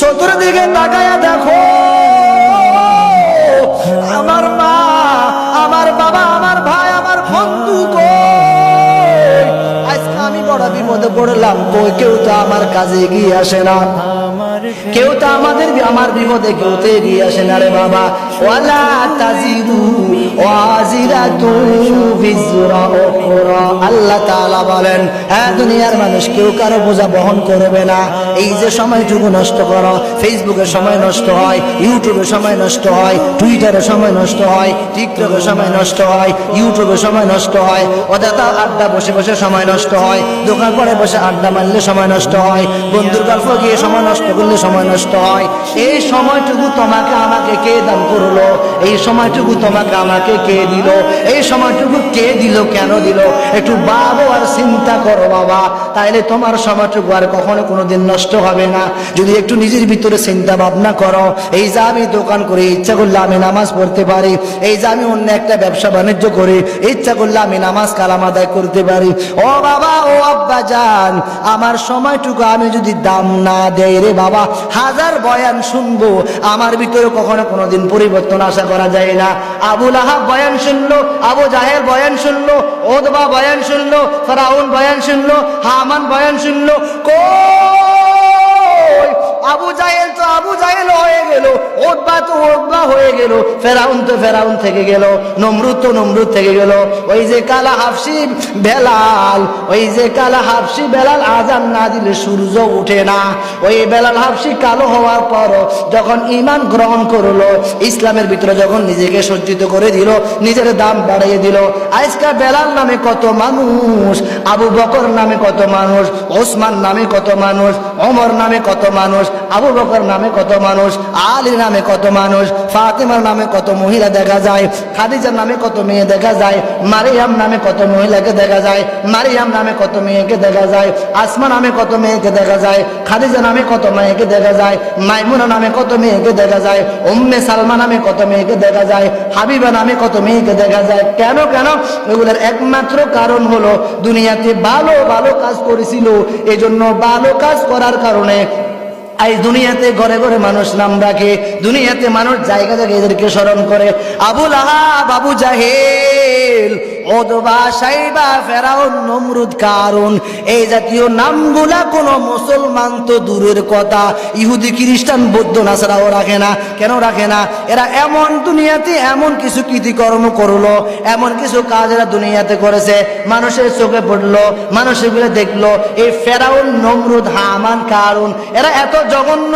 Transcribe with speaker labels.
Speaker 1: চতুর্দিকে তাকায়া দেখো, আমার মা, আমার বাবা, আমার ভাই, আমার বন্ধু কই? আজকে আমি বড় বিপদে পড়লাম, কই কেউ তো আমার কাজে এগিয়ে আসে না, কেউ তো আমার বিপদে কেউ তো এগিয়ে আসে না রে বাবা। ওয়ালা তাজিরু ওয়াজিরাতু বিজরা উখরা, আল্লাহ তাআলা বলেন, হ্যাঁ দুনিয়ার মানুষ কেউ কারো বোঝা বহন করবে না। এই যে সময়টুকু নষ্ট করো, ফেসবুকে সময় নষ্ট হয়, ইউটিউবে সময় নষ্ট হয়, টুইটারে সময় নষ্ট হয়, টিকটকে সময় নষ্ট হয়, ইউটিউবে সময় নষ্ট হয়, অযথা আড্ডা বসে বসে সময় নষ্ট হয়, দোকান পরে বসে আড্ডা মারলে সময় নষ্ট হয়, বন্ধুর গল্প গিয়ে সময় নষ্ট করলে সময় নষ্ট হয়। এই সময়টুকু তোমাকে আমাকে কে দান করলো? এই সময়টুকু তোমাকে আমাকে কে দিল? এই সময়টুকু কে দিল, কেন দিল? একটু ভাবো আর চিন্তা করো বাবা, তাইলে তোমার সময়টুকু আর কখনো কোনোদিন নষ্ট হবে না। যদি একটু নিজের ভিতরে চিন্তা ভাবনা করো, এই যে আমি দোকান করে ইচ্ছা করলে আমি নামাজ পড়তে পারি, এই যে আমি অন্য একটা ব্যবসা বাণিজ্য করি ইচ্ছা করলে আমি নামাজ কালাম আদায় করতে পারি। ও বাবা, ও আব্বা জান, আমার সময়টুকু আমি যদি দাম না দেই রে বাবা, হাজার বয়ান শুনবো, আমার ভিতরে কখনো কোনোদিন পরিবর্তন আশা করা যায় না। আবু লাহাব বয়ান শুনলো, আবু জাহেল বয়ান শুনলো, ওদবা বয়ান শুনলো, ফিরআউন বয়ান শুনলো, হামান বয়ান শুনলো, কই আবু জাহেল তো আবু জাহেল হয়ে গেল, ওদবা তো ওদবা হয়ে গেল, ফিরআউন তো ফিরআউন থেকে গেল, নমরুদ তো নমরুদ থেকে গেল। ওই যে কালা হাফসি বেলাল, ওই যে কালা হাফসি বেলাল আজান না দিলে সূর্য ওঠে না, ওই বেলাল হাফসি কালো হওয়ার পর যখন ঈমান গ্রহণ করলো, ইসলামের ভিতরে যখন নিজেকে সজ্জিত করে দিল, নিজের দাম বাড়িয়ে দিল, আজকে বেলাল নামে কত মানুষ, আবু বকর নামে কত মানুষ, ওসমান নামে কত মানুষ, ওমর নামে কত মানুষ, আবু বকর নামে কত মানুষ, আলী নামে কত মানুষ, ফাতেমার নামে কত মহিলা দেখা যায়, খাদিজার নামে কত মেয়ে দেখা যায়, মারিয়াম নামে কত মহিলাকে দেখা যায়, মারিয়াম নামে কত মেয়েকে দেখা যায়, আসমা নামে কত মেয়েকে দেখা যায়, খাদিজা নামে কত মেয়েকে দেখা যায়, মাইমুনা নামে কত মেয়েকে দেখা যায়, উম্মে সালমা নামে কত মেয়েকে দেখা যায়, হাবিবা নামে কত মেয়েকে দেখা যায়। কেন কেন? এগুলোর একমাত্র কারণ হলো দুনিয়াতে ভালো ভালো কাজ করেছিল, এজন্য ভালো কাজ করার কারণে আজ দুনিয়াতে ঘরে ঘরে মানুষ নাম রাখে, দুনিয়াতে মানুষ জায়গা জায়গায় এদেরকে স্মরণ করে। আবু লাহাব, আবু জাহেল, ওদবা, সাইবা, ফেরাউন, নমরুদ, কারুন, এই জাতীয় নামগুলা কোন মুসলমান তো দূরের কথা, ইহুদি, খ্রিস্টান, বৌদ্ধ, নাসারাও রাখে না। কেন রাখে না? এরা এমন দুনিয়াতে এমন কিছু কৃতিকর্ম করলো, এমন কিছু কাজ এরা দুনিয়াতে করেছে, মানুষের চোখে পড়লো, মানুষ এগুলো দেখলো। এই ফেরাউন, নমরুদ, হামান, কারুন, এরা এত জঘন্য